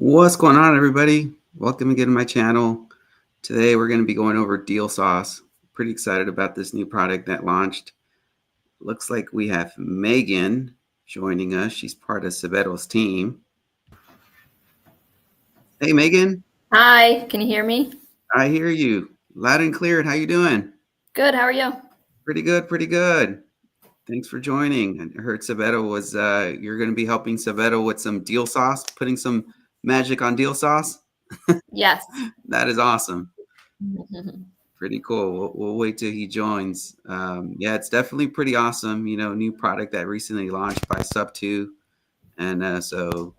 What's going on, everybody? Welcome again to my channel. Today we're going to be going over 𝐸𝐸. Pretty excited about this new product that launched. Looks like we have Megan joining us. She's part of 𝐶𝐵ETO's team. Hey, Megan. Hi, can you hear me? I hear you loud and clear. How you doing? Good, how are you? Pretty good, pretty good. Thanks for joining. I heard 𝐶𝐵ETO was, you're going to be helping 𝐶𝐵ETO with some 𝐸𝐸, putting some magic on 𝐸𝐸. Yes. That is awesome. Pretty cool. We'll wait till he joins. Yeah, it's definitely pretty awesome. You know, new product that recently launched by Sub2, and so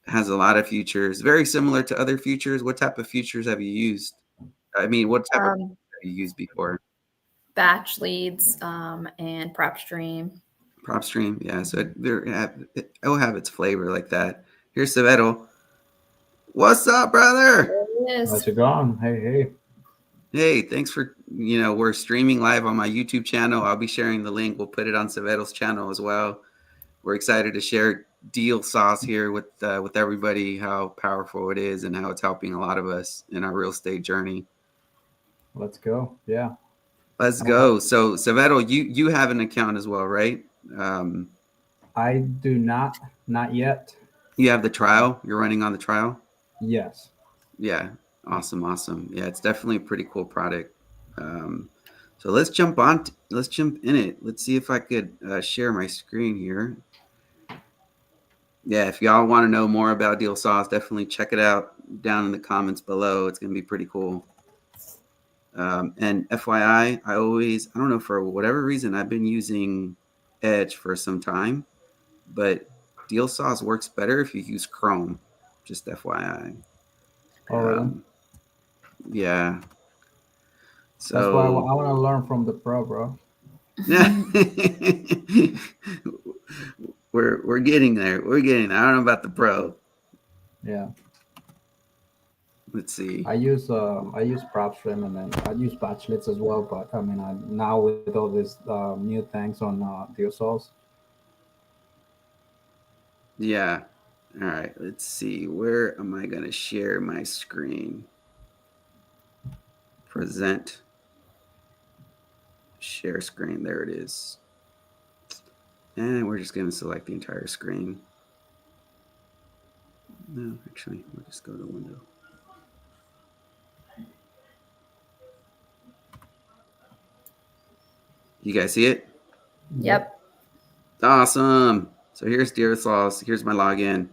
has a lot of features. Very similar to other features. What type of features have you used? I mean, what type of features have you used before? Batch leads and prop stream. Prop stream, yeah. So it'll have its flavor like that. Here's 𝐶𝐵ETO. What's up, brother? There it is. How's it going? Hey. Hey, thanks for, we're streaming live on my YouTube channel. I'll be sharing the link. We'll put it on 𝐶𝐵ETO's channel as well. We're excited to share 𝐸𝐸 here with everybody, how powerful it is and how it's helping a lot of us in our real estate journey. Let's go. Yeah. Let's go. So 𝐶𝐵ETO, you have an account as well, right? I do not yet. You have the trial? You're running on the trial? Yes. Yeah. Awesome. Yeah, it's definitely a pretty cool product. So let's jump in it. Let's see if I could share my screen here. Yeah, if y'all want to know more about 𝐸𝐸, definitely check it out down in the comments below. It's going to be pretty cool. And FYI, I don't know, for whatever reason, I've been using Edge for some time, but 𝐸𝐸 works better if you use Chrome. Just FYI. Oh, really? Yeah. So that's why I want to learn from the pro, bro. We're getting there. I don't know about the pro. Yeah. Let's see. I use prop stream, and then I use batch leads as well. But I mean, now with all these new things on 𝐸𝐸. Yeah. All right. Let's see. Where am I going to share my screen? Present. Share screen. There it is. And we're just going to select the entire screen. No, actually, we'll just go to window. You guys see it? Yep. Awesome. So here's 𝐸𝐸. Here's my login.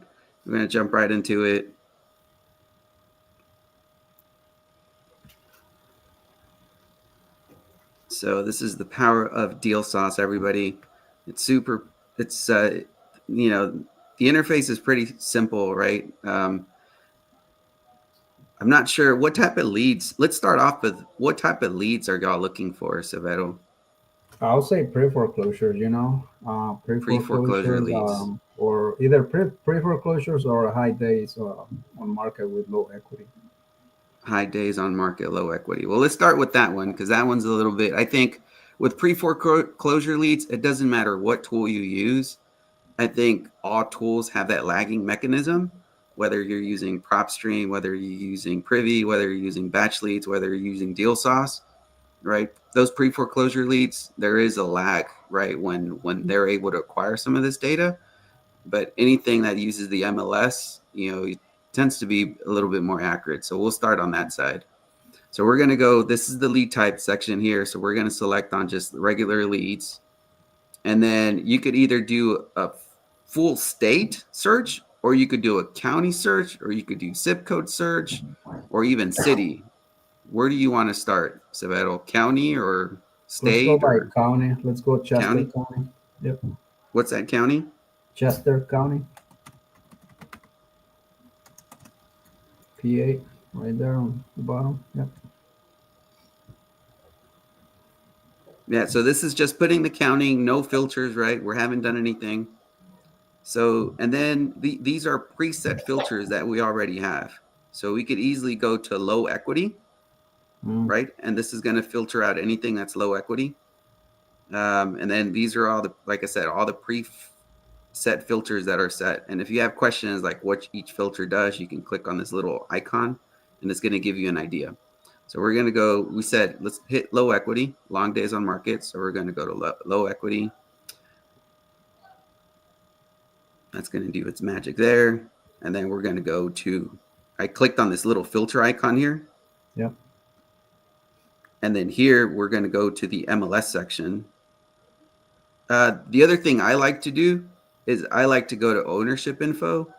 I'm going to jump right into it. So this is the power of 𝐸𝐸, everybody. It's super, the interface is pretty simple, right? I'm not sure what type of leads. Let's start off with what type of leads are y'all looking for, 𝐶𝐵ETO? I would say pre-foreclosures, pre-foreclosure leads. Or either pre-foreclosures or high days on market with low equity. High days on market, low equity. Well, let's start with that one, because that one's a little bit, I think with pre-foreclosure leads, it doesn't matter what tool you use. I think all tools have that lagging mechanism, whether you're using PropStream, whether you're using Privy, whether you're using batch leads, whether you're using 𝐸𝐸, right? Those pre-foreclosure leads, there is a lag, right? When they're able to acquire some of this data, but anything that uses the MLS, it tends to be a little bit more accurate. So we'll start on that side. So we're going to go, this is the lead type section here. So we're going to select on just regular leads. And then you could either do a full state search, or you could do a county search, or you could do zip code search, or even city. Where do you want to start, 𝐶𝐵ETO? County or state? Let's go by county. Let's go Chester County. Yep. What's that county? Chester County. PA, right there on the bottom. Yep. Yeah, so this is just putting the county, no filters, right? We haven't done anything. So, and then these are preset filters that we already have. So we could easily go to low equity, right? And this is going to filter out anything that's low equity. And then these are all the, like I said, all the preset set filters that are set. And if you have questions like what each filter does, you can click on this little icon and it's going to give you an idea. So we're going to go, we said, let's hit low equity, long days on market. So we're going to go to low equity. That's going to do its magic there. And then we're going to go to, I clicked on this little filter icon here. Yep. And then here, we're going to go to the MLS section. The other thing I like to do is I like to go to ownership info.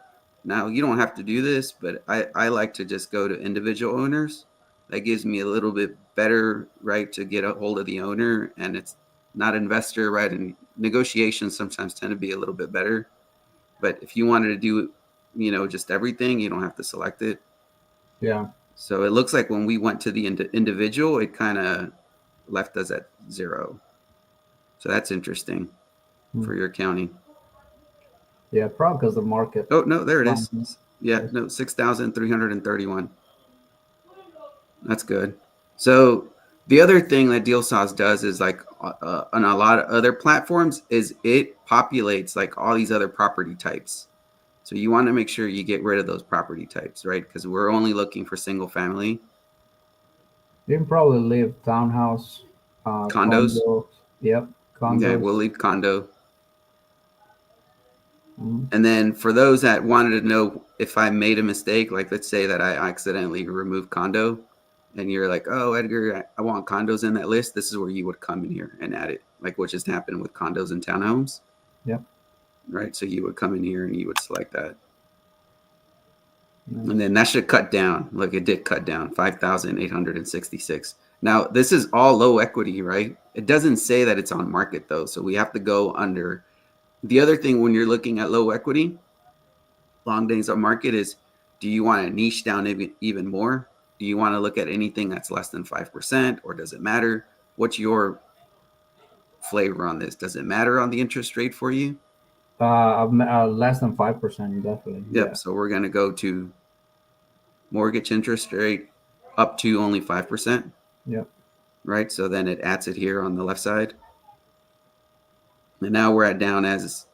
Now, you don't have to do this, but I like to just go to individual owners. That gives me a little bit better right to get a hold of the owner, and it's not investor, right? And negotiations sometimes tend to be a little bit better. But if you wanted to do, you know, just everything, you don't have to select it. Yeah. So it looks like when we went to the individual, it kind of left us at 0. So that's interesting for your county. Yeah, probably because the market. Oh, no, there it is. Yeah, no, 6,331. That's good. So the other thing that DealSauce does is like on a lot of other platforms is it populates like all these other property types. So you want to make sure you get rid of those property types, right? Because we're only looking for single family. You can probably leave townhouse, condos. Yep, condos. Yeah, we'll leave condo. And then for those that wanted to know if I made a mistake, like let's say that I accidentally removed condo and you're like, oh, Edgar, I want condos in that list. This is where you would come in here and add it, like what just happened with condos and townhomes. Yep. Right. So you would come in here and you would select that. And then that should cut down. Look, it did cut down 5,866. Now, this is all low equity, right? It doesn't say that it's on market, though. So we have to go under. The other thing when you're looking at low equity, long days on market is, do you want to niche down even more? Do you want to look at anything that's less than 5%, or does it matter? What's your flavor on this? Does it matter on the interest rate for you? Less than 5%, definitely. Yep. Yeah. So we're going to go to mortgage interest rate up to only 5%. Yep. Right. So then it adds it here on the left side. And now we're at down as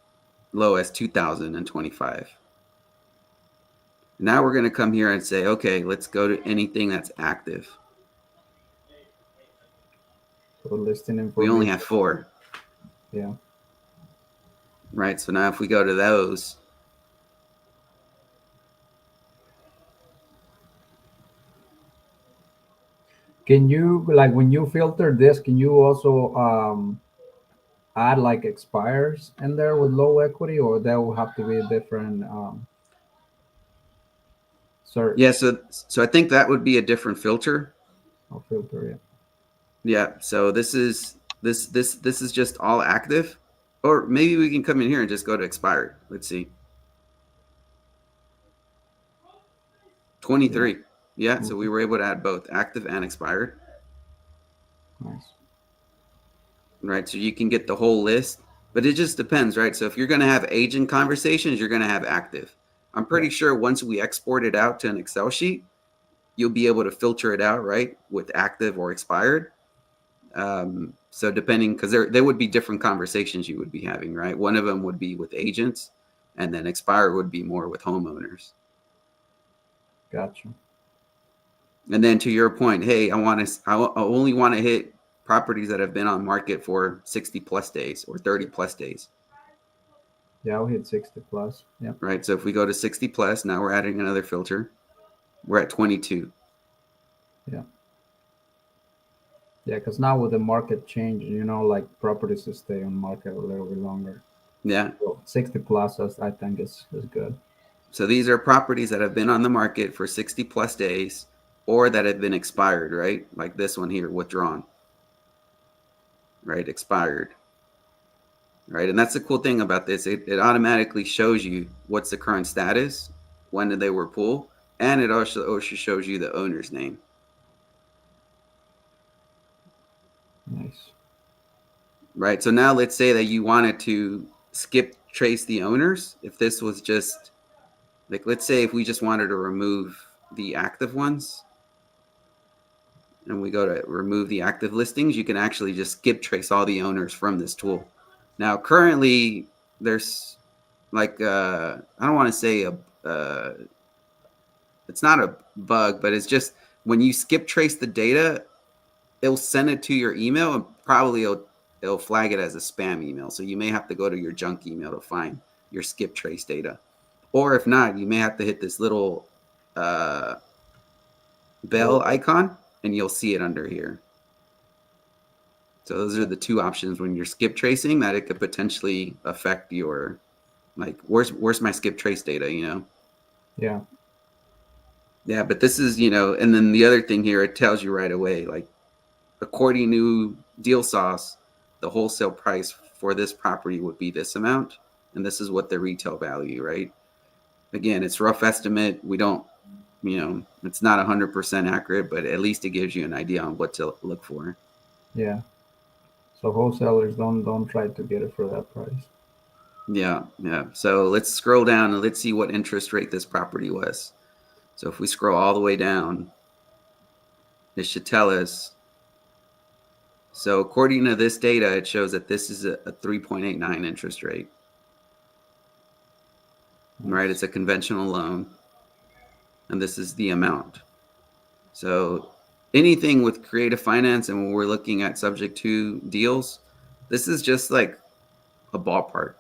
low as 2,025. Now we're going to come here and say, okay, let's go to anything that's active. So listing information. We only have 4. Yeah. Right. So now if we go to those, can you, like when you filter this, can you also add like expires in there with low equity, or that will have to be a different search? yeah, so I think that would be a different filter. I'll filter it. Yeah, so this is just all active. Or maybe we can come in here and just go to expired. Let's see. 23. Yeah, so we were able to add both active and expired. Nice. Right, so you can get the whole list, but it just depends, right? So if you're going to have agent conversations, you're going to have active. I'm pretty sure once we export it out to an Excel sheet, you'll be able to filter it out, right, with active or expired. So depending, because there would be different conversations you would be having, right? One of them would be with agents, and then expired would be more with homeowners. Gotcha. And then to your point, hey, I only want to hit properties that have been on market for 60 plus days or 30 plus days. Yeah, I'll hit 60 plus. Yeah. Right. So if we go to 60 plus, now we're adding another filter. We're at 22. Yeah. Yeah, because now with the market change, you know, like properties to stay on market a little bit longer. Yeah. So 60 plus, I think is good. So these are properties that have been on the market for 60 plus days or that have been expired, right? Like this one here, withdrawn. Right, expired. Right, and that's the cool thing about this. It automatically shows you what's the current status, when did they were pulled, and it also shows you the owner's name. Nice. Right, so now let's say that you wanted to skip trace the owners. If this was just, like, let's say if we just wanted to remove the active ones, and we go to remove the active listings, you can actually just skip trace all the owners from this tool. Now, currently, there's like I don't want to say it's not a bug, but it's just when you skip trace the data, it'll send it to your email and probably it'll flag it as a spam email. So you may have to go to your junk email to find your skip trace data. Or if not, you may have to hit this little bell icon and you'll see it under here. So those are the two options when you're skip tracing that it could potentially affect your, like, where's my skip trace data, you know? Yeah. Yeah, but this is, you know, and then the other thing here, it tells you right away, like, according to 𝐷ealSauce, the wholesale price for this property would be this amount, and this is what the retail value, right? Again, it's rough estimate. We don't, you know, it's not 100% accurate, but at least it gives you an idea on what to look for. Yeah. So wholesalers don't try to get it for that price. Yeah, yeah. So let's scroll down and let's see what interest rate this property was. So if we scroll all the way down, it should tell us. So according to this data, it shows that this is a 3.89 interest rate. Right? It's a conventional loan. And this is the amount. So anything with creative finance and when we're looking at subject to deals, this is just like a ballpark,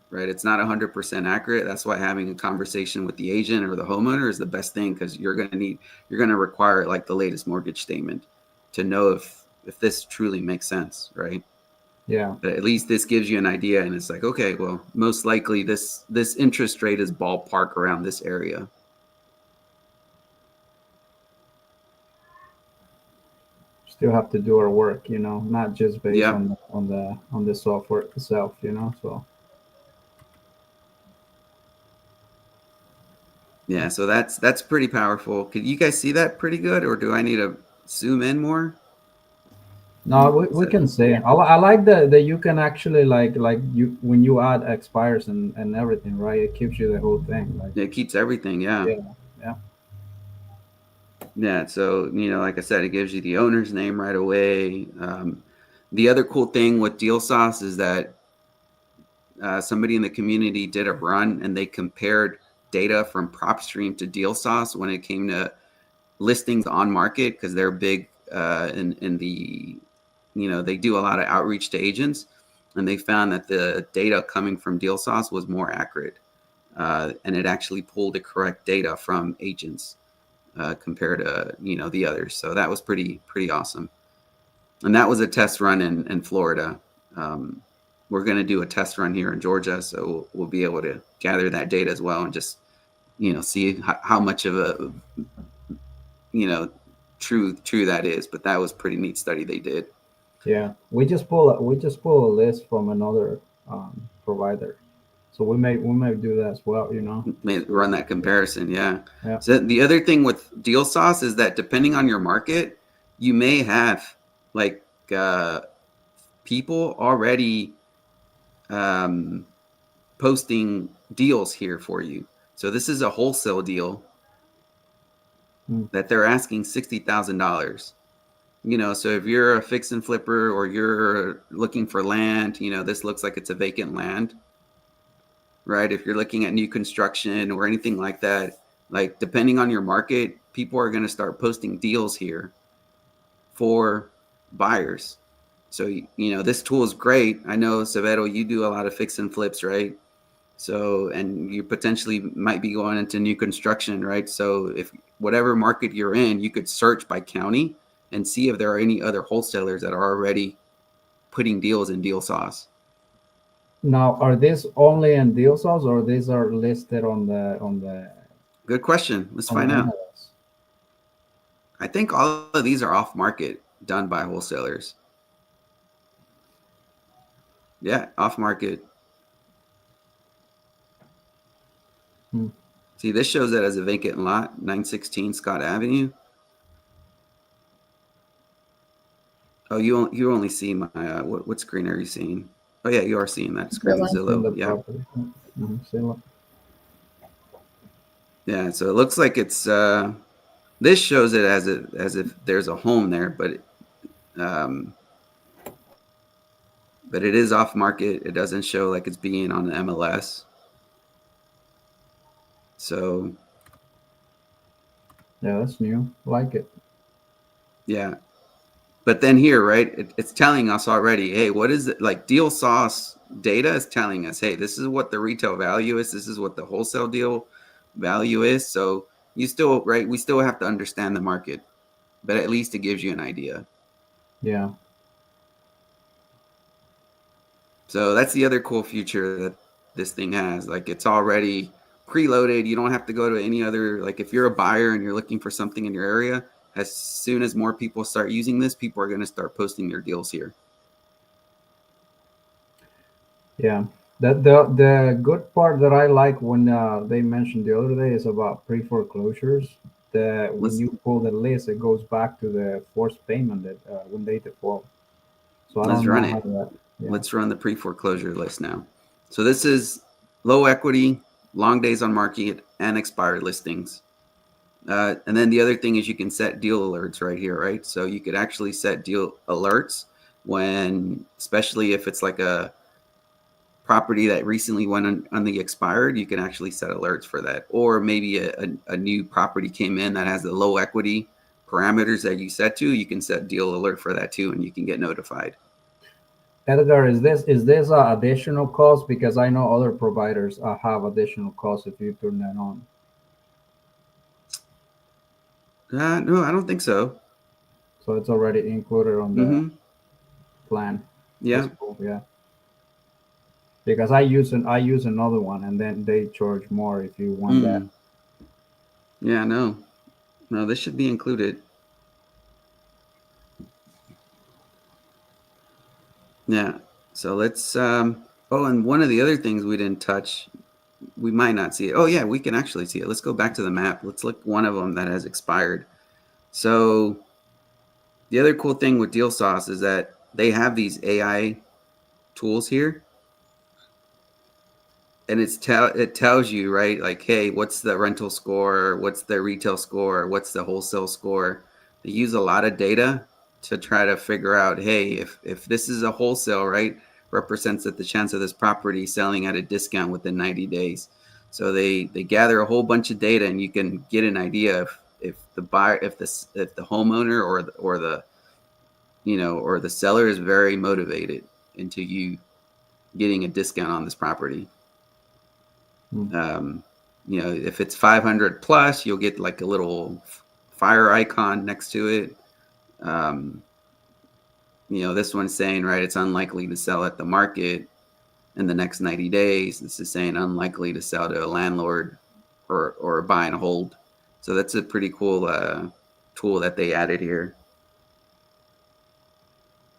right? It's not 100% accurate. That's why having a conversation with the agent or the homeowner is the best thing, because you're going to require like the latest mortgage statement to know if this truly makes sense, right? Yeah. But at least this gives you an idea, and it's like, okay, well, most likely this interest rate is ballpark around this area. Still have to do our work, you know, not just based Yeah. on the software itself, you know. So yeah, so that's pretty powerful. Could you guys see that pretty good, or do I need to zoom in more? no, we can say I like that you can actually like you when you add expires and everything, right? It keeps you the whole thing. Like It keeps everything, yeah. Yeah. Yeah, so, you know, like I said, it gives you the owner's name right away. The other cool thing with 𝐷ealSauce is that somebody in the community did a run and they compared data from PropStream to 𝐷ealSauce when it came to listings on market, because they're big in the, you know, they do a lot of outreach to agents, and they found that the data coming from 𝐷ealSauce was more accurate, and it actually pulled the correct data from agents compared to, you know, the others. So that was pretty awesome. And that was a test run in Florida. We're going to do a test run here in Georgia, so we'll be able to gather that data as well and just, you know, see how much of a, you know, true that is. But that was a pretty neat study they did. Yeah, we just pull a list from another provider, so we may do that as well, you know. May run that comparison, yeah. Yeah. So the other thing with 𝐷ealSauce is that depending on your market, you may have like people already posting deals here for you. So this is a wholesale deal that they're asking $60,000. You know, so if you're a fix and flipper or you're looking for land, you know, this looks like it's a vacant land, right? If you're looking at new construction or anything like that, like depending on your market, people are going to start posting deals here for buyers. So, you know, this tool is great. I know, 𝐸𝐵EDO, you do a lot of fix and flips, right? So, and you potentially might be going into new construction, right? So if whatever market you're in, you could search by county and see if there are any other wholesalers that are already putting deals in 𝐷ealSauce. Now, are these only in 𝐷ealSauce or these are listed on the? Good question. Let's find out. MLS? I think all of these are off market, done by wholesalers. Yeah, off market. See, this shows it as a vacant lot, 916 Scott Avenue. Oh, you only see my what screen are you seeing? Oh yeah, you are seeing that screen. Zillow. Yeah. Zillow. Yeah. So it looks like it's this shows it as if there's a home there, but it is off market. It doesn't show like it's being on the MLS. So Yeah, that's new. Like it. yeah. But then here, right, it's telling us already, hey, what is it? Like deal sauce data is telling us, hey, this is what the retail value is. This is what the wholesale deal value is. So you still, right, we still have to understand the market, but at least it gives you an idea. Yeah. So that's the other cool feature that this thing has. Like it's already preloaded. You don't have to go to any other, like if you're a buyer and you're looking for something in your area, as soon as more people start using this, people are going to start posting their deals here. Yeah. The good part that I like when they mentioned the other day is about pre-foreclosures. That when Let's you pull the list, it goes back to the forced payment that when they default. So I let's don't run know how it. that. Yeah. Let's run the pre-foreclosure list now. So this is low equity, long days on market, and expired listings. And then the other thing is you can set deal alerts right here, right? So you could actually set deal alerts when, especially if it's like a property that recently went on the expired, you can actually set alerts for that. Or maybe a new property came in that has the low equity parameters that you set to, you can set deal alert for that too, and you can get notified. Edgar, is this additional cost? Because I know other providers have additional costs if you turn that on. No, I don't think so. So it's already included on the Mm-hmm. plan. That's Yeah. cool. Yeah. Because I use another one, and then they charge more if you want that. Mm. Yeah, no, this should be included. Yeah. So let's oh, and one of the other things we didn't touch, we might not see it. Oh yeah, we can actually see it. Let's go back to the map. Let's look one of them that has expired. So the other cool thing with Deal Sauce is that they have these AI tools here, and it tells you, right, like, hey, what's the rental score, what's the retail score, what's the wholesale score. They use a lot of data to try to figure out, hey, if this is a wholesale, right, represents that the chance of this property selling at a discount within 90 days. So they gather a whole bunch of data, and you can get an idea if the buyer, if the homeowner or the or the seller is very motivated into you getting a discount on this property. Hmm. If it's 500 plus, you'll get like a little fire icon next to it. This one's saying, right, it's unlikely to sell at the market in the next 90 days. This is saying unlikely to sell to a landlord or buy and hold. So that's a pretty cool tool that they added here.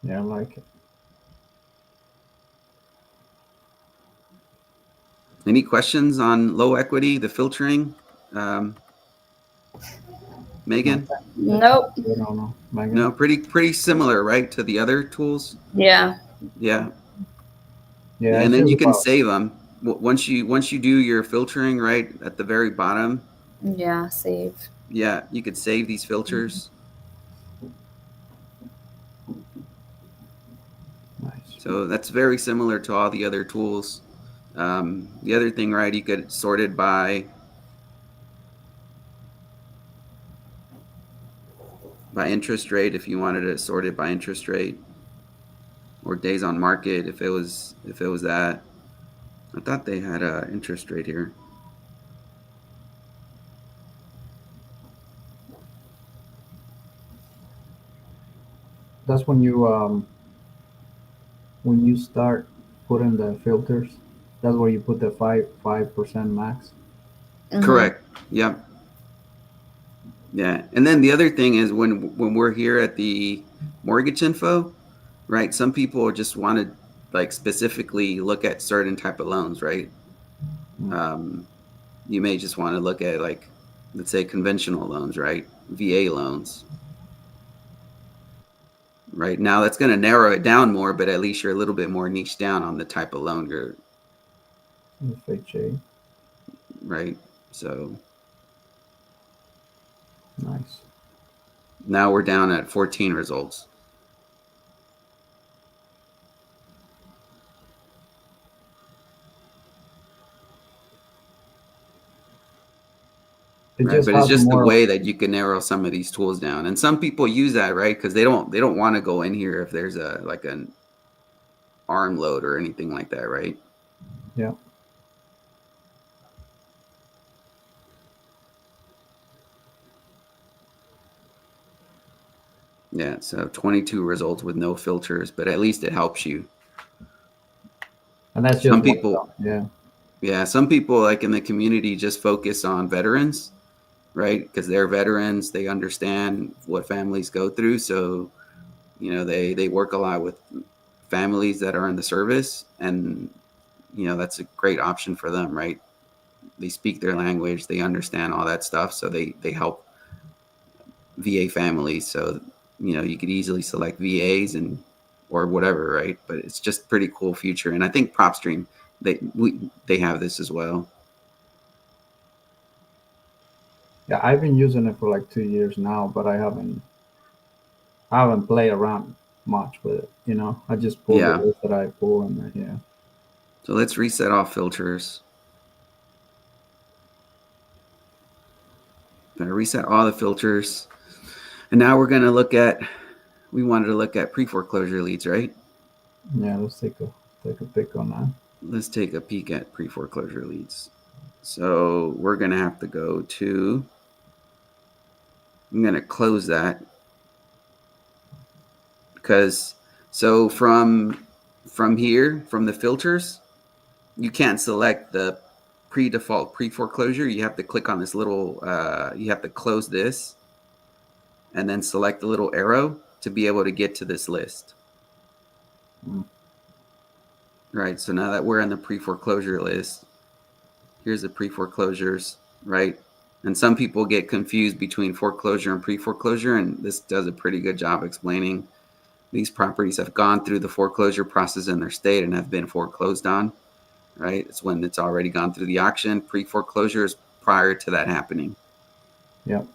Yeah, I like it. Any questions on low equity, the filtering? Um, Megan? Okay. Nope. I don't know. Megan? No, pretty similar, right, to the other tools. Yeah. Yeah, Yeah, yeah, and it's then just you can about. save them once you do your filtering right at the very bottom. Yeah. Save. Yeah, you could save these filters. Nice. So that's very similar to all the other tools. The other thing, right, you could sort it by interest rate if you wanted to sort it by interest rate, or days on market if it was that. I thought they had a interest rate here. That's when you start putting the filters. That's where you put the 5% max. Mm-hmm. Correct. Yep. Yeah. And then the other thing is when we're here at the mortgage info, right? Some people just want to like specifically look at certain type of loans, right? Mm. Um, you may just want to look at like, let's say conventional loans, right? VA loans, right? Now that's going to narrow it down more, but at least you're a little bit more niche down on the type of loan you're, FHA. right? So Nice. now we're down at 14 results. It right? just But it's has just the more. way that you can narrow some of these tools down. And some people use that, right? Because they don't want to go in here if there's a like an arm load or anything like that, right? Yeah. Yeah, so 22 results with no filters, but at least it helps you. And that's just Some people, yeah. Some people like in the community just focus on veterans, right? Because they're veterans, they understand what families go through. So, you know, they work a lot with families that are in the service, and you know, that's a great option for them, right? They speak their language, they understand all that stuff, so they help VA families. So, you know, you could easily select VAs and or whatever, right? But it's just pretty cool feature. And I think PropStream, they have this as well. Yeah, I've been using it for like 2 years now, but I haven't played around much with it. You know, I just pull the list that I pull, and yeah. So let's reset all filters. Gonna reset all the filters, and now we're gonna look at. We wanted to look at pre-foreclosure leads, right? Yeah, let's take a pick on that. Let's take a peek at pre-foreclosure leads. So we're gonna have to go to. I'm gonna close that because so from here, from the filters, you can't select the pre-default pre-foreclosure. You have to click on this little, you have to close this and then select the little arrow to be able to get to this list. Right, so now that we're in the pre-foreclosure list, here's the pre-foreclosures, right? And some people get confused between foreclosure and pre-foreclosure, and this does a pretty good job explaining these properties have gone through the foreclosure process in their state and have been foreclosed on, right? It's when it's already gone through the auction. Pre-foreclosure is prior to that happening. Yep.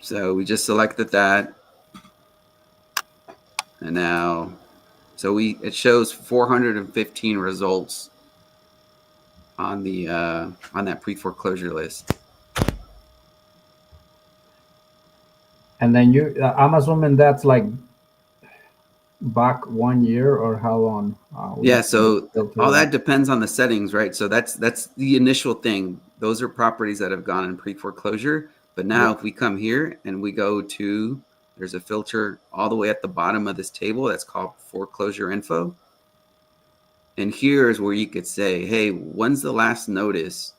So we just selected that. And now, so it shows 415 results on the on that pre-foreclosure list. And then I'm assuming that's like back 1 year, or how long? Yeah, so all that depends on the settings, right? So that's the initial thing. Those are properties that have gone in pre-foreclosure. But now if we come here and we go to, there's a filter all the way at the bottom of this table that's called foreclosure info. And here is where you could say, hey, when's the last notice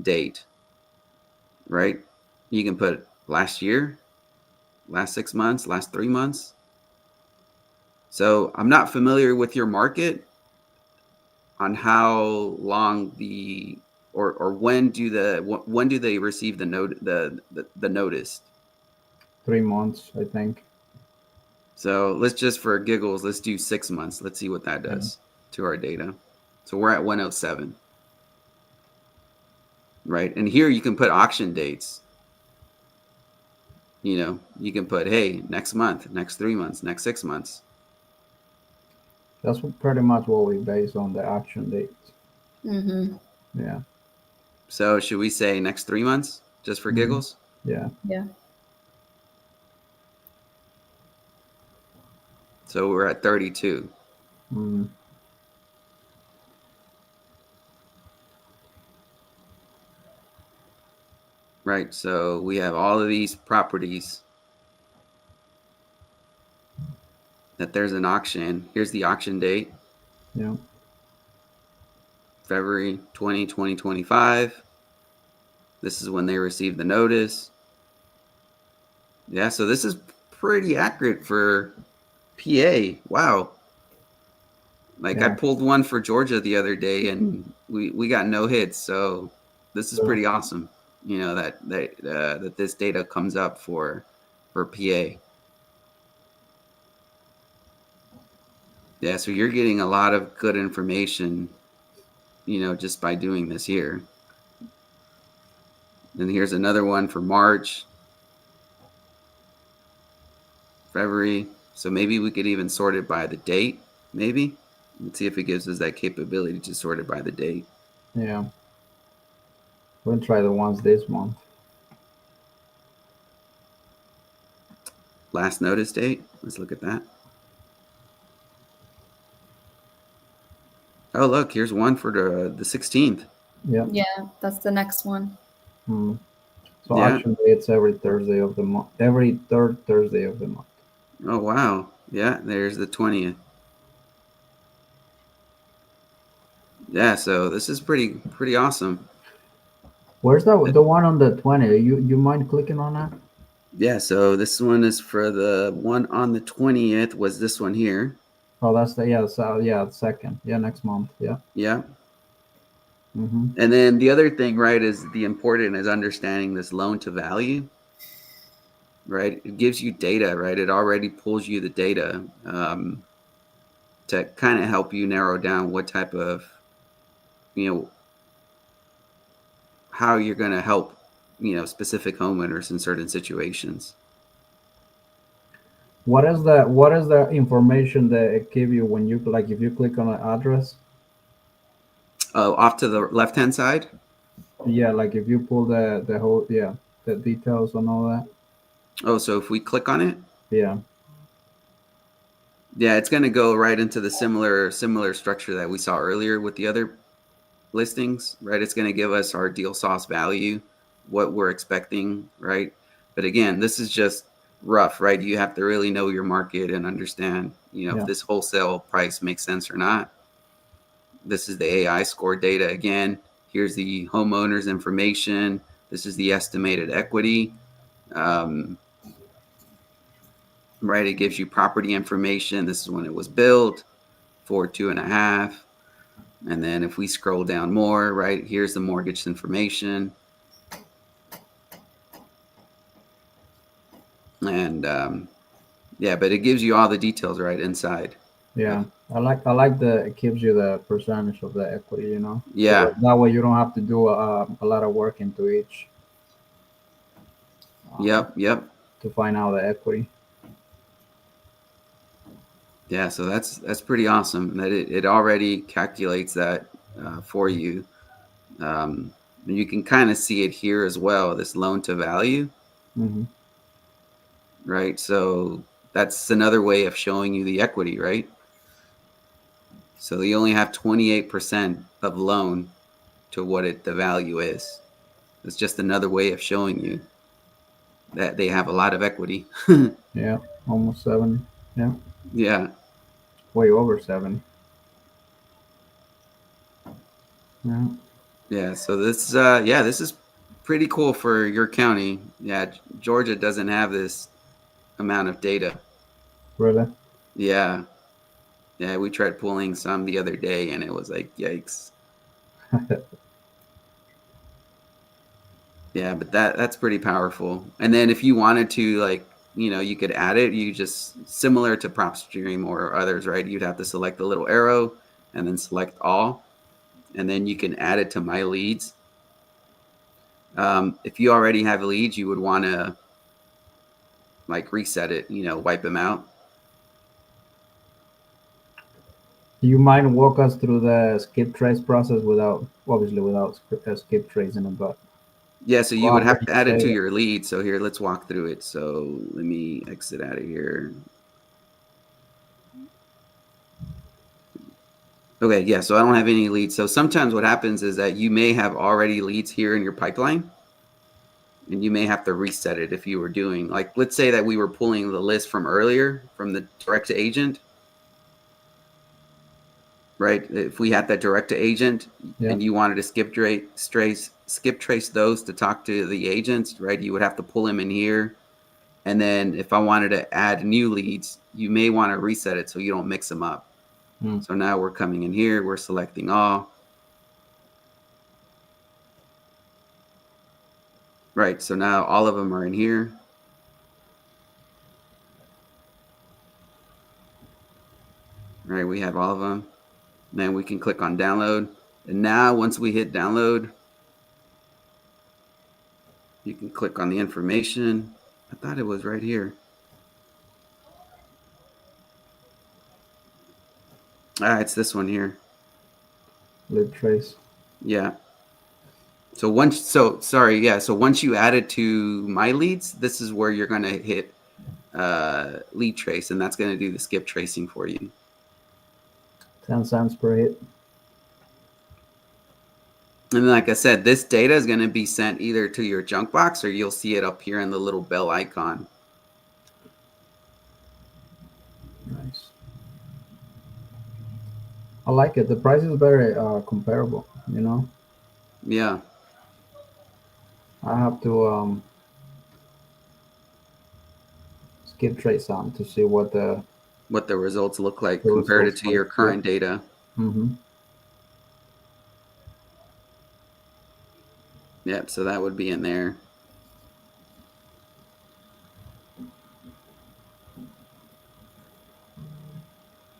date, right? You can put last year, last 6 months, last 3 months. So I'm not familiar with your market on how long or when do they receive the notice? 3 months, I think. So let's just, for giggles, let's do 6 months. Let's see what that does to our data. So we're at 107, right? And here you can put auction dates. You know, you can put, hey, next month, next 3 months, next 6 months. That's pretty much what we base on the auction dates. Mm-hmm. Yeah. So should we say next 3 months just for giggles? Yeah. Yeah. So we're at 32. Mm. Right. So we have all of these properties that there's an auction. Here's the auction date. Yeah. February 20, 2025. This is when they received the notice. Yeah, so this is pretty accurate for PA. Wow. Like I pulled one for Georgia the other day and we got no hits. So this is pretty awesome. You know, that this data comes up for PA. Yeah, so you're getting a lot of good information, you know, just by doing this here. And here's another one for March, February. So maybe we could even sort it by the date, maybe. Let's see if it gives us that capability to sort it by the date. Yeah. We'll try the ones this month. Last notice date. Let's look at that. Oh, look, here's one for the 16th. Yeah. Yeah, that's the next one. Mm. So Yeah. auction dates every Thursday of the month. Every third Thursday of the month. Oh, wow. Yeah, there's the 20th. Yeah, so this is pretty awesome. Where's the one on the 20th? You mind clicking on that? Yeah, so this one is for the one on the 20th was this one here. Oh, that's the second. Yeah, next month. Yeah. Yeah. Mm-hmm. And then the other thing, right, is the important is understanding this loan to value, right? It gives you data, right? It already pulls you the data to kind of help you narrow down what type of, how you're going to help, specific homeowners in certain situations. What is the information that it give you when you if you click on an address? Off to the left-hand side. Yeah, like if you pull the whole the details and all that. Oh, so if we click on it, yeah, it's going to go right into the similar structure that we saw earlier with the other listings, right? It's going to give us our deal sauce value, what we're expecting, right? But again, this is just rough, right? You have to really know your market and understand, if this wholesale price makes sense or not. This is the AI score data again. Here's the homeowner's information. This is the estimated equity. Right, it gives you property information. This is when it was built, 4, 2.5. And then if we scroll down more, right, here's the mortgage information. And but it gives you all the details right inside. Yeah, I like the it gives you the percentage of the equity, Yeah. So that way you don't have to do a lot of work into each. Yep. To find out the equity. Yeah, so that's pretty awesome that it already calculates that for you. And you can kind of see it here as well, this loan to value. Mm-hmm. Right, so that's another way of showing you the equity, right? So you only have 28% of loan to what the value is. It's just another way of showing you that they have a lot of equity. Yeah, almost 70. Yeah. Yeah. Way over 70. Yeah. Yeah. So this is pretty cool for your county. Yeah, Georgia doesn't have this amount of data. Really? Yeah. Yeah, we tried pulling some the other day and it was like, yikes. Yeah, but that's pretty powerful. And then if you wanted to, you could add it. You just similar to PropStream or others, right? You'd have to select the little arrow and then select all, and then you can add it to my leads. If you already have leads, you would want to reset it, wipe them out. Do you mind walk us through the skip trace process without skip tracing it, but yeah, so you would have to add it to your lead. So here, let's walk through it. So let me exit out of here. Okay, yeah, so I don't have any leads. So sometimes what happens is that you may have already leads here in your pipeline, and you may have to reset it if you were doing, let's say that we were pulling the list from earlier from the direct to agent, right? If we had that direct to agent and you wanted to skip trace those to talk to the agents, right? You would have to pull them in here. And then if I wanted to add new leads, you may want to reset it so you don't mix them up. So now we're coming in here, we're selecting all. Right, so now all of them are in here. Right, we have all of them. Then we can click on download. And now once we hit download, you can click on the information. I thought it was right here. It's this one here. Lead trace. Yeah. So once you add it to my leads, this is where you're gonna hit lead trace, and that's gonna do the skip tracing for you. 10 cents per hit. And like I said, this data is going to be sent either to your junk box or you'll see it up here in the little bell icon. Nice. I like it. The price is very comparable, you know? Yeah. I have to skip trace on to see what the results look like compared it to your current data. Mm-hmm. Yep, so that would be in there.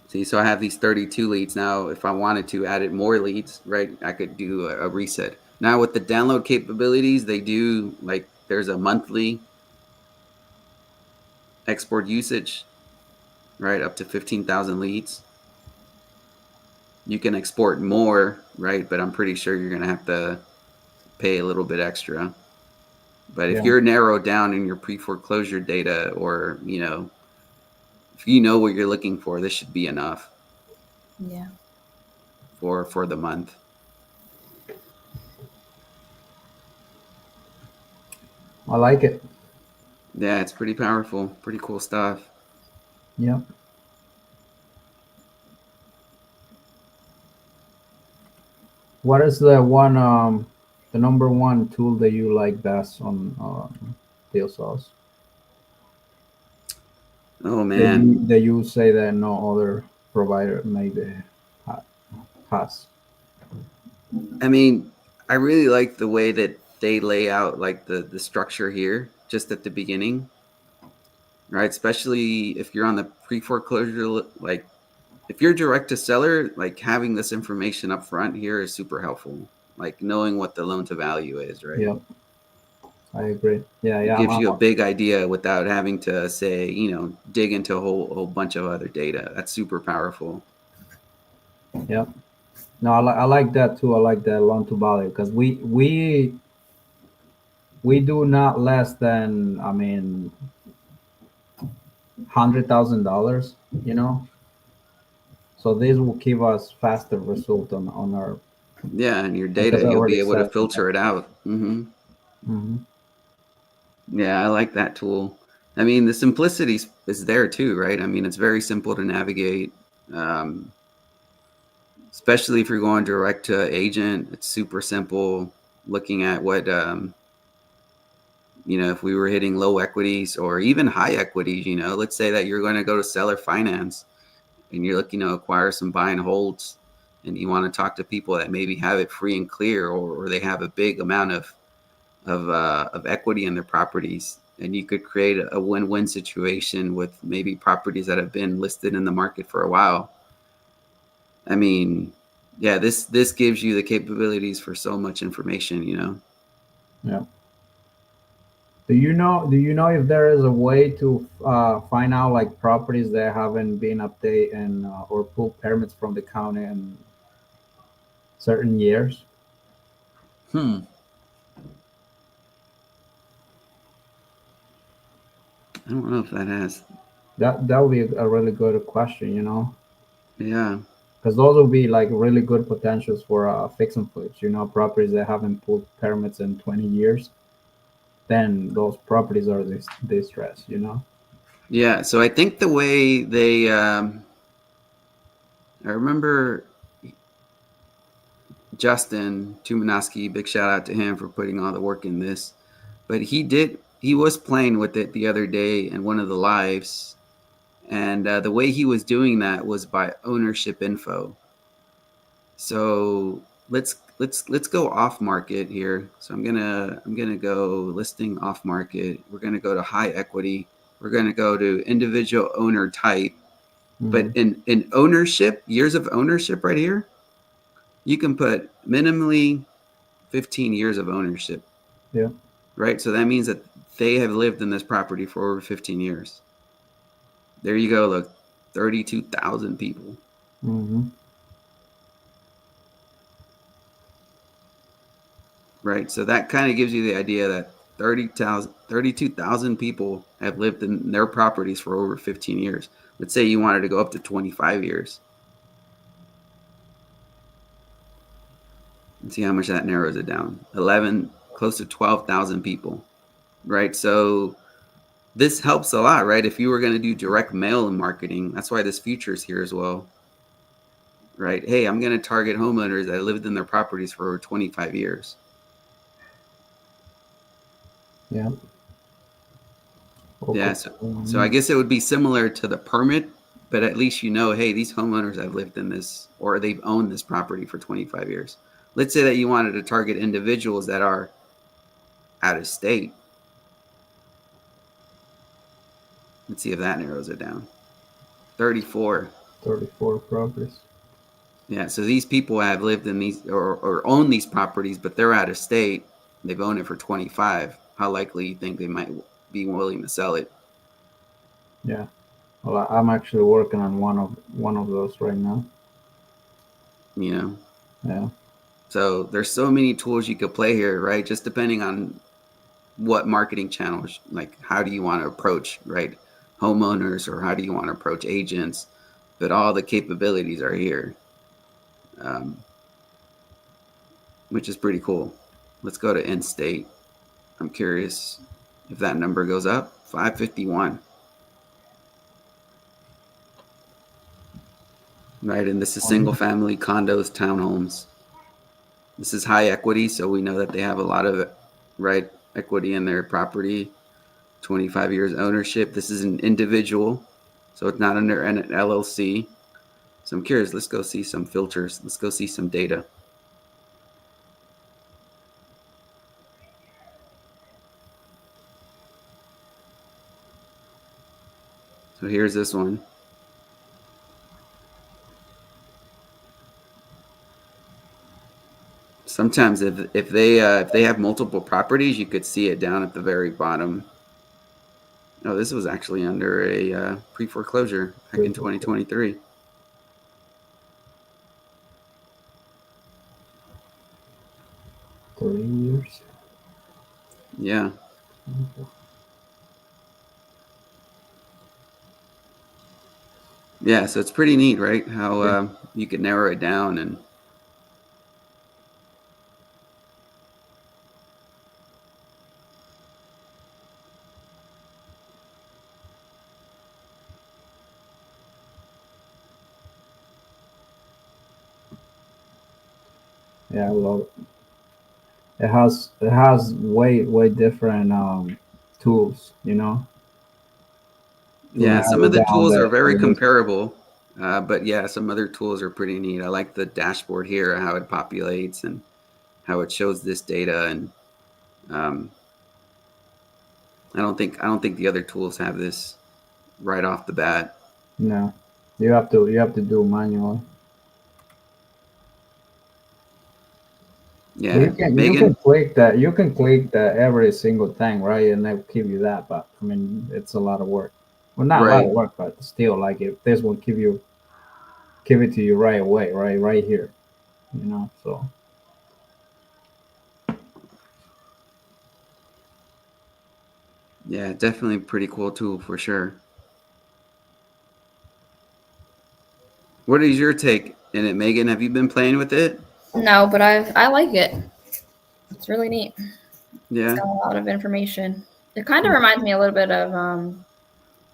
See, so I have these 32 leads. Now, if I wanted to add more leads, right, I could do a reset. Now, with the download capabilities, they do, like, there's a monthly export usage, right, up to 15,000 leads. You can export more, right, but I'm pretty sure you're going to have to pay a little bit extra. But if you're narrowed down in your pre-foreclosure data, or, you know, if you know what you're looking for, this should be enough. Yeah. For the month. I like it. Yeah, it's pretty powerful, pretty cool stuff. Yep. What is the number one tool that you like best on deal saws? Oh man, that you say that no other provider maybe has. I mean, I really like the way that they lay out like the structure here just at the beginning, right? Especially if you're on the pre-foreclosure, like if you're direct to seller, like having this information up front here is super helpful. Like knowing what the loan to value is, right? Yep. I agree. Yeah, It gives you a big idea without having to say, you know, dig into a whole bunch of other data. That's super powerful. Yep. No, I like that too. I like that loan to value because we do not less than, I mean, $100,000. You know, so this will give us faster result on our. Yeah, and your data, you'll be able to filter it out. Mm-hmm. Mm-hmm. Yeah, I like that tool. I mean, the simplicity is there too, right? I mean, it's very simple to navigate, especially if you're going direct to agent. It's super simple. Looking at what, you know, if we were hitting low equities or even high equities, you know, let's say that you're going to go to seller finance and you're looking to acquire some buy and holds, and you want to talk to people that maybe have it free and clear, or they have a big amount of equity in their properties, and you could create a win-win situation with maybe properties that have been listed in the market for a while. I mean, yeah, this gives you the capabilities for so much information, you know. Yeah. Do you know if there is a way to find out like properties that haven't been updated and or pull permits from the county in certain years? I don't know if that has. That would be a really good question, you know. Yeah. Because those will be like really good potentials for fix and flips, you know, properties that haven't pulled permits in 20 years. Then those properties are distressed, you know. Yeah. So I think the way they, I remember Justin Tumanowski, big shout out to him for putting all the work in this. But he was playing with it the other day in one of the lives. And the way he was doing that was by ownership info. So let's go off market here. So I'm gonna go listing off market. We're gonna go to high equity. We're gonna go to individual owner type. Mm-hmm. But in ownership, years of ownership right here, you can put minimally 15 years of ownership. Yeah. Right. So that means that they have lived in this property for over 15 years. There you go. Look, 32,000 people. Mm-hmm. Right. So that kind of gives you the idea that 32,000 people have lived in their properties for over 15 years. Let's say you wanted to go up to 25 years. And see how much that narrows it down. 11, close to 12,000 people. Right. So this helps a lot, right? If you were going to do direct mail and marketing, that's why this feature is here as well. Right. Hey, I'm going to target homeowners that lived in their properties for over 25 years. Yeah. Yeah, so I guess it would be similar to the permit, but at least you know, hey, these homeowners have lived in this or they've owned this property for 25 years. Let's say that you wanted to target individuals that are out of state. Let's see if that narrows it down. 34. 34 properties. Yeah, so these people have lived in these or own these properties, but they're out of state. They've owned it for 25. How likely you think they might be willing to sell it? Yeah. Well, I'm actually working on one of those right now. You know? Yeah. So there's so many tools you could play here, right? Just depending on what marketing channels, like how do you want to approach, right? Homeowners, or how do you want to approach agents? But all the capabilities are here, which is pretty cool. Let's go to end state. I'm curious if that number goes up. 551. Right, and this is single family condos, townhomes. This is high equity, so we know that they have a lot of equity in their property. 25 years ownership. This is an individual, so it's not under an LLC. So I'm curious. Let's go see some filters. Let's go see some data. So here's this one. Sometimes if they have multiple properties, you could see it down at the very bottom. Oh, this was actually under a pre-foreclosure back in 2023. Years. Yeah. Okay. Yeah, so it's pretty neat, right? How you could narrow it down and Yeah, I love it. It has way different tools, you know. yeah, some Narrow of the down tools are very the list. comparable, but yeah, some other tools are pretty neat. I like the dashboard here, how it populates and how it shows this data, and I don't think the other tools have this right off the bat. No, you have to do manually. Yeah, You can Megan. click that. You can click that every single thing, right? And they'll give you that. But I mean, it's a lot of work. Well, not a lot Right. of work, but still, like if this will give it to you right away, right here, you know. So Yeah, definitely a pretty cool tool for sure. What is your take in it, Megan? Have you been playing with it? No, but I like it. It's really neat. It's Yeah. got a lot of information. It kind of reminds me a little bit of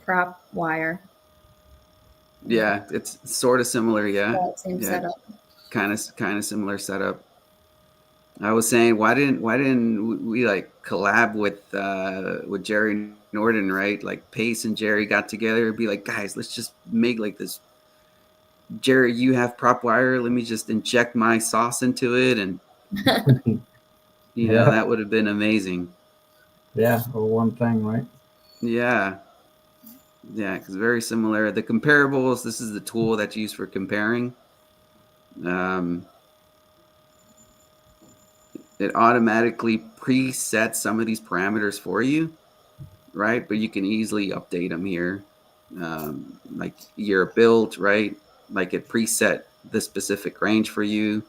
prop wire. Yeah, it's sort of similar. Yeah. That same Yeah. setup. Kind of similar setup. I was saying, why didn't we like collab with Jerry Norton, right? Like Pace and Jerry got together and be like, guys, let's just make like this. Jerry, you have prop wire. Let me just inject my sauce into it, and yeah, that would have been amazing. yeah, or one thing, right? Yeah, yeah, because very similar. The comparables. This is the tool that's used for comparing. It automatically presets some of these parameters for you, right? But you can easily update them here, like year built, right? like it preset the specific range for you.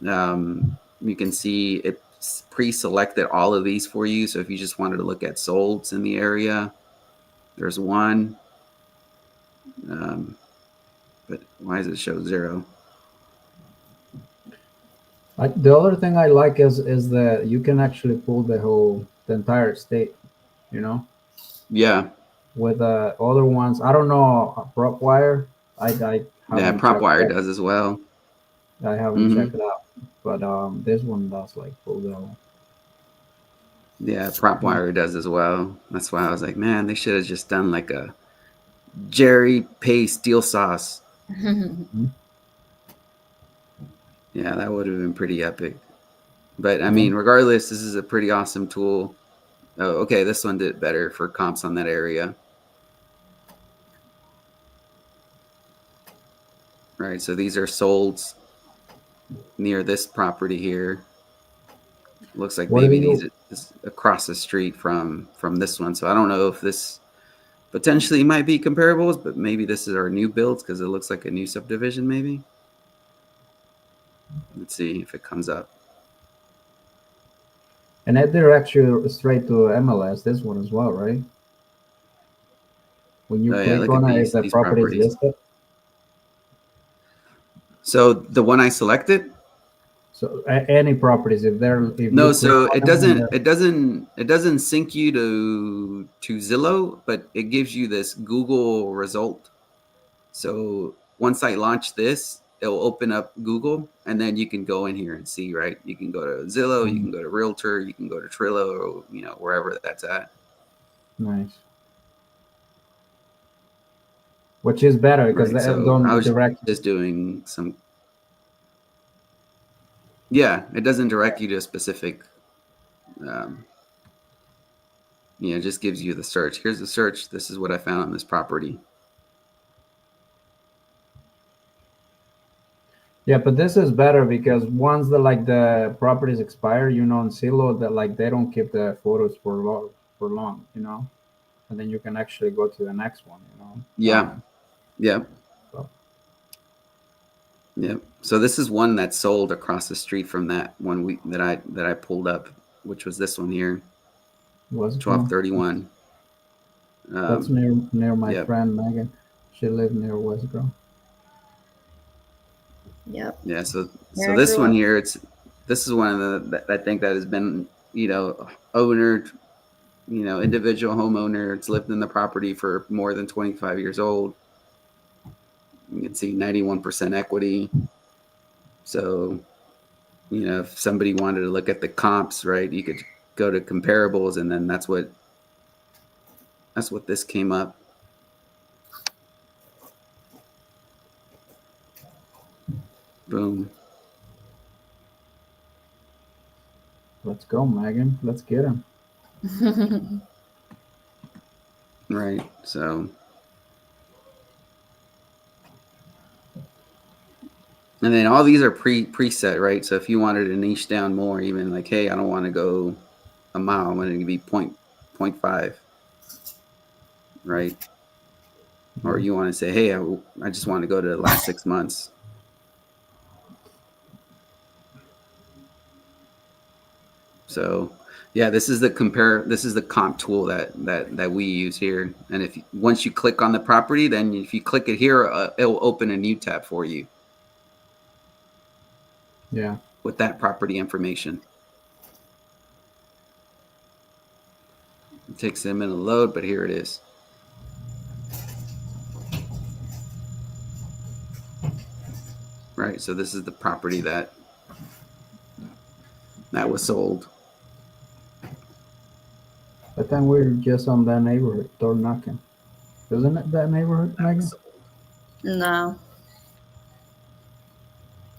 You can see it pre-selected all of these for you. So if you just wanted to look at solds in the area, there's one. But why does it show 0? The other thing I like is that you can actually pull the entire state, you know. Yeah. With other ones, I don't know, prop wire. I Yeah, prop wire does as well. I haven't checked it out, but this one does like pull the whole. Yeah, prop wire does as well. That's why I was like, man, they should have just done like a Jerry Pay steel sauce. Yeah, that would have been pretty epic. But I mean, regardless, this is a pretty awesome tool. Oh, okay, this one did better for comps on that area. Right, so these are solds near this property here. Looks like maybe these is across the street from this one. So I don't know if this potentially might be comparables, but maybe this is our new builds because it looks like a new subdivision maybe. Let's see if it comes up. And that directs you straight to MLS, this one as well, right? When you click on it, if the property is listed. So the one I selected? So any properties, if no, so it doesn't sync you to Zillow, but it gives you this Google result. So once I launch this, it'll open up Google, and then you can go in here and see, right? You can go to Zillow, you can go to Realtor, you can go to Trillo, or, you know, wherever that's at. Nice. Which is better because they don't direct. Just doing some. Yeah, it doesn't direct you to a specific. It just gives you the search. Here's the search. This is what I found on this property. Yeah, but this is better because once the properties expire, you know, in Zillow that they don't keep the photos for long, you know, and then you can actually go to the next one, you know. Yeah. Yep. Yep. So this is one that sold across the street from that one that I pulled up, which was this one here. 1231. That's near my friend Megan. She lived near Westgrove. Yep. Yeah. So this one here, this is one of the I think that has been, you know, owner, you know, individual homeowner. It's lived in the property for more than 25 years old. You can see 91% equity. So, you know, if somebody wanted to look at the comps, right, you could go to comparables, and then that's what this came up. Boom. Let's go, Megan. Let's get him. Right. So. And then all these are preset, right? So if you wanted to niche down more, even like, hey, I don't want to go a mile, I want it to be 0.5, right? Or you want to say, hey, I just want to go to the last 6 months. So yeah, this is the comp tool that we use here. And once you click on the property, then if you click it here, it'll open a new tab for you. Yeah. With that property information. It takes a minute to load, but here it is. Right, so this is the property that was sold. I think we're just on that neighborhood, door knocking. Isn't it that neighborhood, Megan? No.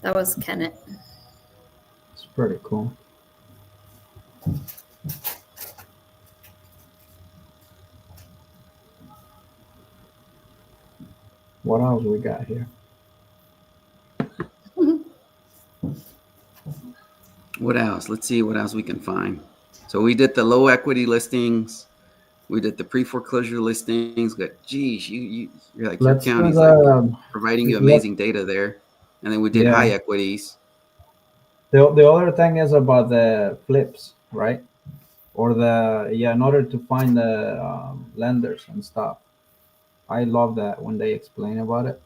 That was 𝐾𝐞𝐚𝐥. It's pretty cool. What else we got here? What else? Let's see what else we can find. So we did the low equity listings. We did the pre-foreclosure listings. But geez, you're like your Let's do county's like the providing you let amazing data there. And then we did yeah. high equities. The other thing is about the flips, right? Or in order to find the lenders and stuff. I love that when they explain about it.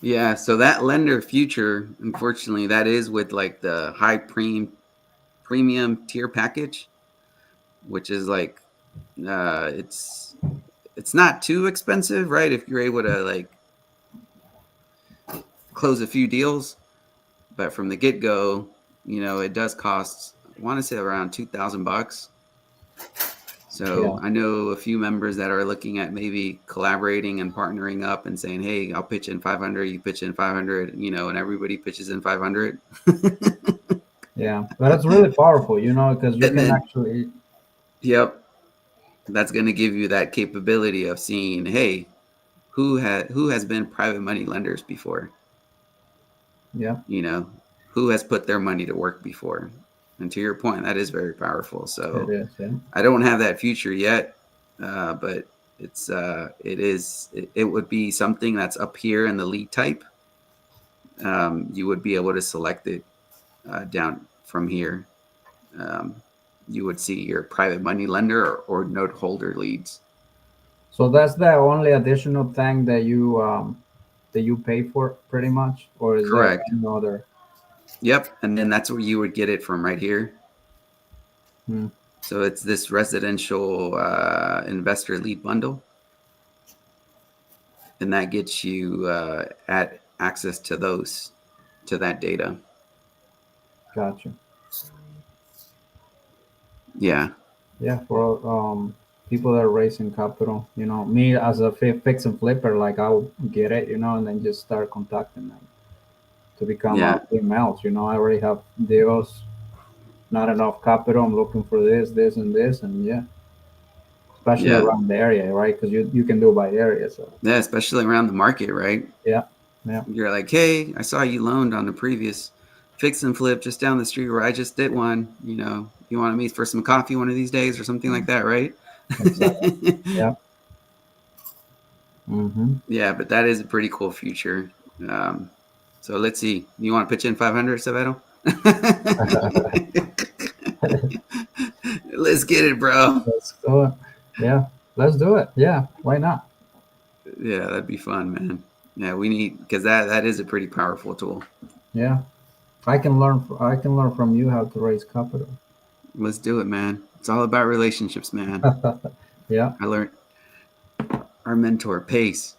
Yeah, so that lender future, unfortunately, that is with like the high premium tier package, which is like it's not too expensive, right? If you're able to like close a few deals, but from the get-go, you know, it does cost, I want to say around $2,000. So I know a few members that are looking at maybe collaborating and partnering up and saying, "Hey, I'll pitch in 500, you pitch in 500, you know," and everybody pitches in 500. Yeah, but it's really powerful, you know, because you And can then- actually. Yep, that's going to give you that capability of seeing, hey, who has been private money lenders before? Yeah, You know, who has put their money to work before? And to your point, that is very powerful. So it is. Yeah. I don't have that feature yet, but it would be something that's up here in the lead type. You would be able to select it down from here. You would see your private money lender or note holder leads. So that's the only additional thing that you pay for, pretty much, or is Correct. there any other? Yep, and then that's where you would get it from right here. So it's this residential investor lead bundle, and that gets you at access to that data. Gotcha. Yeah. Yeah, for people that are raising capital, you know, me as a fix and flipper, like I'll get it, you know, and then just start contacting them to become emails. You know, I already have deals, not enough capital. I'm looking for this, and this, and especially around the area, right? Because you can do by area. So yeah, especially around the market, right? Yeah. You're like, hey, I saw you loaned on the previous fix and flip just down the street where I just did one. You know, you want to meet for some coffee one of these days or something like that, right? Exactly. Yeah. Mm-hmm. Yeah, but that is a pretty cool feature. So let's see. You want to pitch in 500, Savedo? Let's get it, bro. Let's do it. Yeah, let's do it. Yeah, why not? Yeah, that'd be fun, man. Yeah, we need, because that is a pretty powerful tool. Yeah, I can learn from you how to raise capital. Let's do it, man. It's all about relationships, man. Yeah, I learned our mentor, Pace.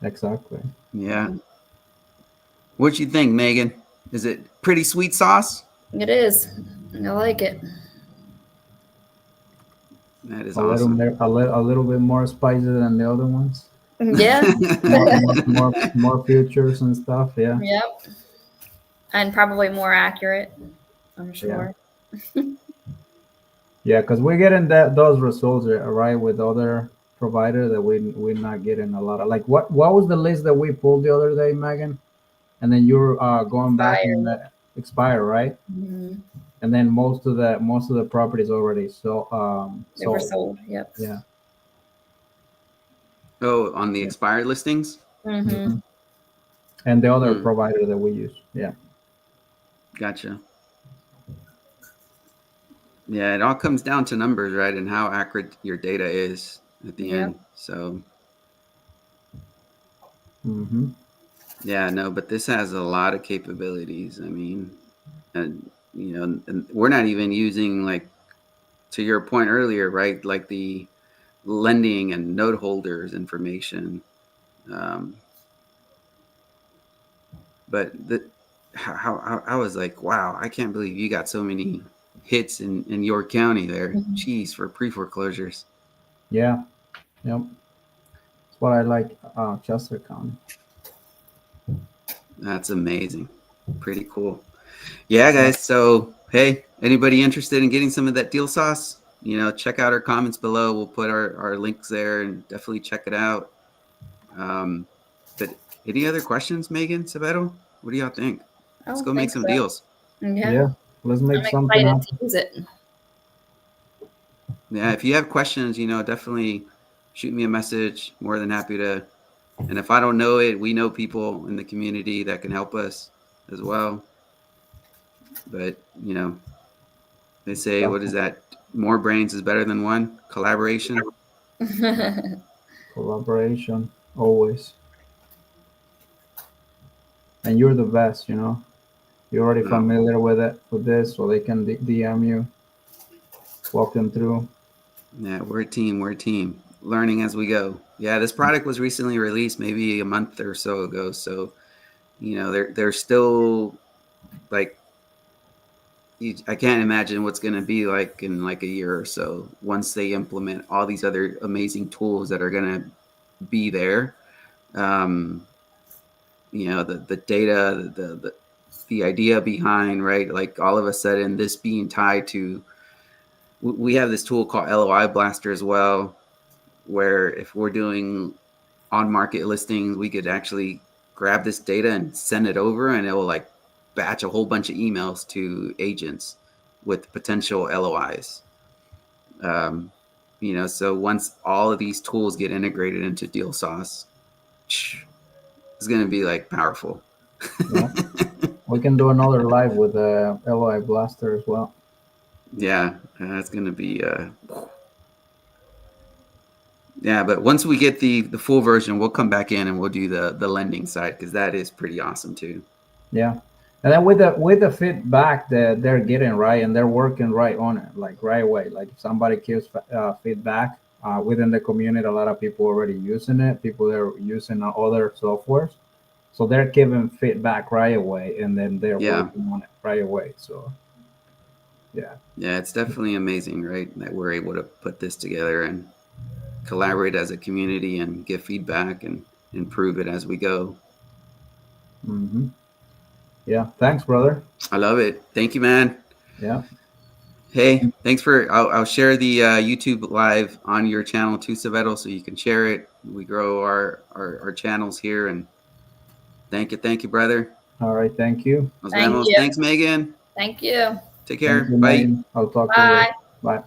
Exactly. Yeah. What you think, Megan? Is it pretty sweet sauce? It is. I like it. That is awesome. A little bit more spicy than the other ones. Yeah. more features and stuff. Yeah. Yep. And probably more accurate, I'm sure. Yeah, because we're getting those results, right, with other provider that we're not getting a lot of. Like, what was the list that we pulled the other day, Megan? And then you're going back and expire, right? Mm-hmm. And then most of the properties already they were sold. Yep. Yeah. Oh, on the expired listings? Mm-hmm. Mm-hmm. And the other provider that we use. Yeah. Gotcha. Yeah, it all comes down to numbers, right? And how accurate your data is at the end. So yeah, no, but this has a lot of capabilities. I mean, and and we're not even using, like, to your point earlier, right? Like the lending and note holders information. But I was like, wow, I can't believe you got so many hits in York County there. Jeez, for pre-foreclosures. Yeah. Yep. That's what I like, Chester County. That's amazing. Pretty cool. Yeah, guys. So, hey, anybody interested in getting some of that deal sauce? Check out our comments below. We'll put our links there and definitely check it out. But any other questions, Megan, Savedo? What do y'all think? Let's go make some deals. Yeah. Let's make I'm something excited up. to use it. Yeah, if you have questions, definitely shoot me a message. More than happy to. And if I don't know it, we know people in the community that can help us as well. But, they say, what is that? More brains is better than one. Collaboration. Collaboration, always. And you're the best, You're already Oh, familiar with this, so they can DM you, walk them through. yeah, we're a team. We're a team. Learning as we go. Yeah, this product was recently released maybe a month or so ago. So, they're still like, I can't imagine what's going to be like in like a year or so once they implement all these other amazing tools that are going to be there. The data, the idea behind, right? Like all of a sudden this being tied to, we have this tool called LOI Blaster as well, where if we're doing on market listings, we could actually grab this data and send it over, and it will like batch a whole bunch of emails to agents with potential LOIs. So once all of these tools get integrated into DealSauce, it's going to be like powerful. Yeah. We can do another live with the LOI Blaster as well. Yeah, it's going to be yeah, but once we get the full version, we'll come back in and we'll do the lending side, because that is pretty awesome too. Yeah. And then with the feedback that they're getting, right, and they're working right on it, like right away. Like if somebody gives feedback within the community, a lot of people already using it. People that are using other softwares, so they're giving feedback right away, and then they're working on it right away. So yeah, it's definitely amazing, right, that we're able to put this together and collaborate as a community and give feedback and improve it as we go. Mm-hmm. Yeah, thanks, brother. I love it. Thank you, man. Yeah. Hey, thanks for. I'll share the YouTube live on your channel too, Savedo, so you can share it. We grow our channels here, and thank you, brother. All right, thank you. Thank you. Thanks, Megan. Thank you. Take care. Thank you, Bye. Megan. I'll talk to you later. Bye.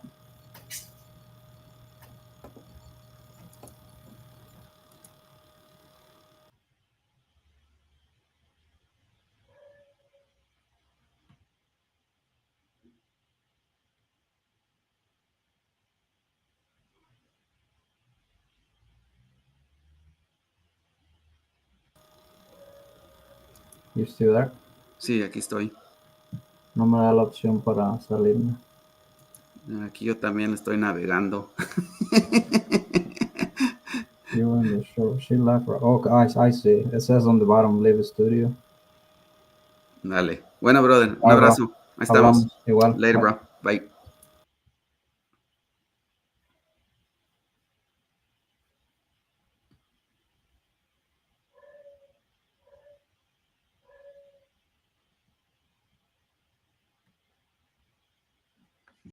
You still there? Sí, aquí estoy. No me da la opción para salirme. Aquí yo también estoy navegando. You in the show. She left. Oh, I see. It says on the bottom, Live Studio. Dale. Bueno, brother. Un Bye, bro. abrazo. Ahí estamos. Hablamos igual. Later, Bye. bro. Bye.